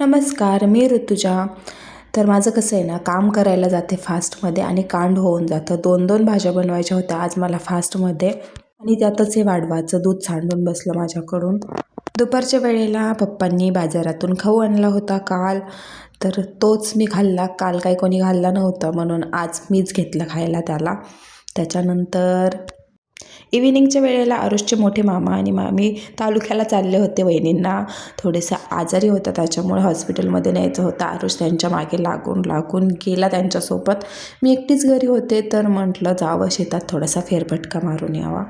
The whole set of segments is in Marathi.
नमस्कार, मी ऋतुजा. तर माझं कसं आहे ना, काम करायला जाते फास्टमध्ये आणि कांड होऊन जातं. 2-2 भाज्या बनवायच्या होत्या आज मला फास्टमध्ये आणि त्यातच हे वाढवाचं दूध सांडून बसलं माझ्याकडून. दुपारच्या वेळेला पप्पांनी बाजारातून खाऊ आणला होता काल, तर तोच मी खाल्ला. काल काही कोणी खाल्ला नव्हता म्हणून आज मीच घेतलं खायला त्याला. त्याच्यानंतर इव्हिनिंगच्या वेळेला आरुषचे मोठे मामा आणि मामी तालुक्याला चालले होते. वहिनींना थोडेसे आजारी होता त्याच्यामुळे हॉस्पिटलमध्ये न्यायचं होतं. आरुष त्यांच्या मागे लागून गेला त्यांच्यासोबत. मी एकटीच घरी होते तर म्हटलं जावं शेतात थोडासा फेरफटका मारून यावा.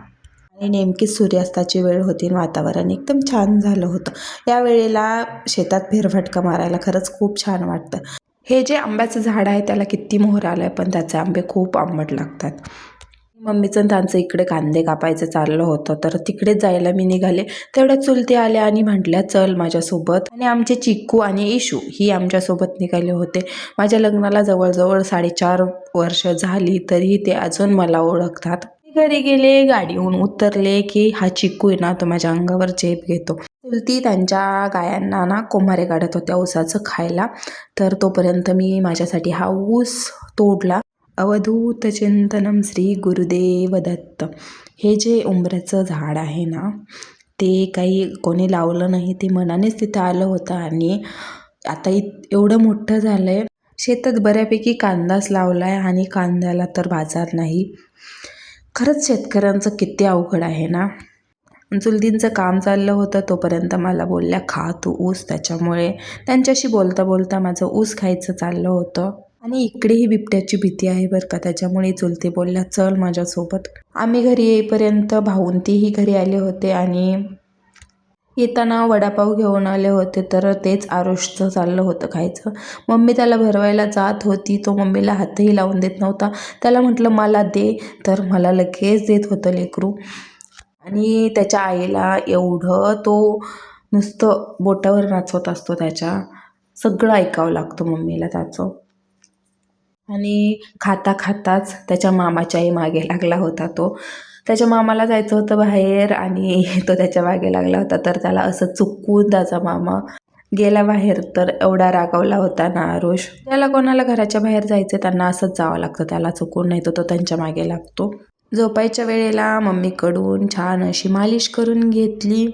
आणि नेमकी सूर्यास्ताची वेळ होती आणि वातावरण एकदम छान झालं होतं. या वेळेला शेतात फेरफटका मारायला खरंच खूप छान वाटतं. हे जे आंब्याचं झाड आहे त्याला किती मोहर आला आहे, पण त्याचे आंबे खूप आंबट लागतात. मम्मीचं त्यांचं इकडे कांदे कापायचं चाललं होतं, तर तिकडेच जायला मी निघाले. तेवढ्या चुलते आल्या आणि म्हटल्या चल माझ्यासोबत. आणि आमचे चिक्कू आणि इशू ही आमच्यासोबत निघाले होते. माझ्या लग्नाला जवळजवळ 4.5 वर्ष झाली तरी ते अजून मला ओळखतात. घरी गेले, गाडीहून उतरले की हा चिक्कू आहे ना तो माझ्या अंगावर झेप घेतो. चुलती त्यांच्या गायांना ना कोमारे काढत होत्या ऊसाचं खायला, तर तोपर्यंत मी माझ्यासाठी हा ऊस तोडला. अवधूत चिंतनम श्री गुरुदेव दत्त. हे जे उंबऱ्याचं झाड आहे ना, ते काही कोणी लावलं नाही, ते मनानेच तिथं आलं होतं आणि आता एवढं मोठं झालं आहे. शेतात बऱ्यापैकी कांदाच लावला आहे आणि कांद्याला तर बाजार नाही. खरंच शेतकऱ्यांचं किती अवघड आहे ना. चुलतींचं काम चाललं होतं तोपर्यंत मला बोलल्या खा तू ऊस. त्याच्यामुळे त्यांच्याशी बोलता बोलता माझं ऊस खायचं चाललं होतं. आणि इकडेही बिबट्याची भीती आहे बरं का, त्याच्यामुळे चुलते बोलल्या चल माझ्यासोबत. आम्ही घरी येईपर्यंत भाऊंतीही घरी आले होते आणि येताना वडापाव घेऊन आले होते, तर तेच आरुषचं चाललं होतं खायचं. मम्मी त्याला भरवायला जात होती, तो मम्मीला हातही लावून देत नव्हता. त्याला म्हटलं मला दे, तर मला लगेच देत होतं लेकरू. आणि त्याच्या आईला एवढं तो नुसतं बोटावर नाचवत असतो, त्याच्या सगळं ऐकावं लागतं मम्मीला त्याचं. आणि खाताच त्याच्या मामाच्याही मागे लागला होता तो. त्याच्या मामाला जायचं होतं बाहेर आणि तो त्याच्या मागे लागला होता, तर त्याला असं चुकवून त्याचा मामा गेला बाहेर. तर एवढा रागावला होता ना आरुष. त्याला कोणाला घराच्या बाहेर जायचं त्यांना असंच जावं लागतं, त्याला चुकून, नाही तर तो त्यांच्या मागे लागतो. झोपायच्या वेळेला मम्मीकडून छान अशी मालिश करून घेतली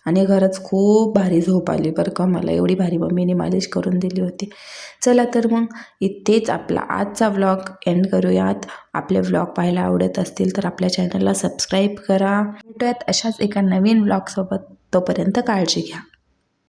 आणि खरंच खूप भारी झोप आली बरं का मला. एवढी भारी मम्मीने मालिश करून दिली होती. चला तर मग इथेच आपला आजचा व्लॉग एंड करूयात. आपले व्लॉग पाहायला आवडत असतील तर आपल्या चॅनलला सबस्क्राईब करा. भेटूयात अशाच एका नवीन व्लॉगसोबत. तोपर्यंत काळजी घ्या.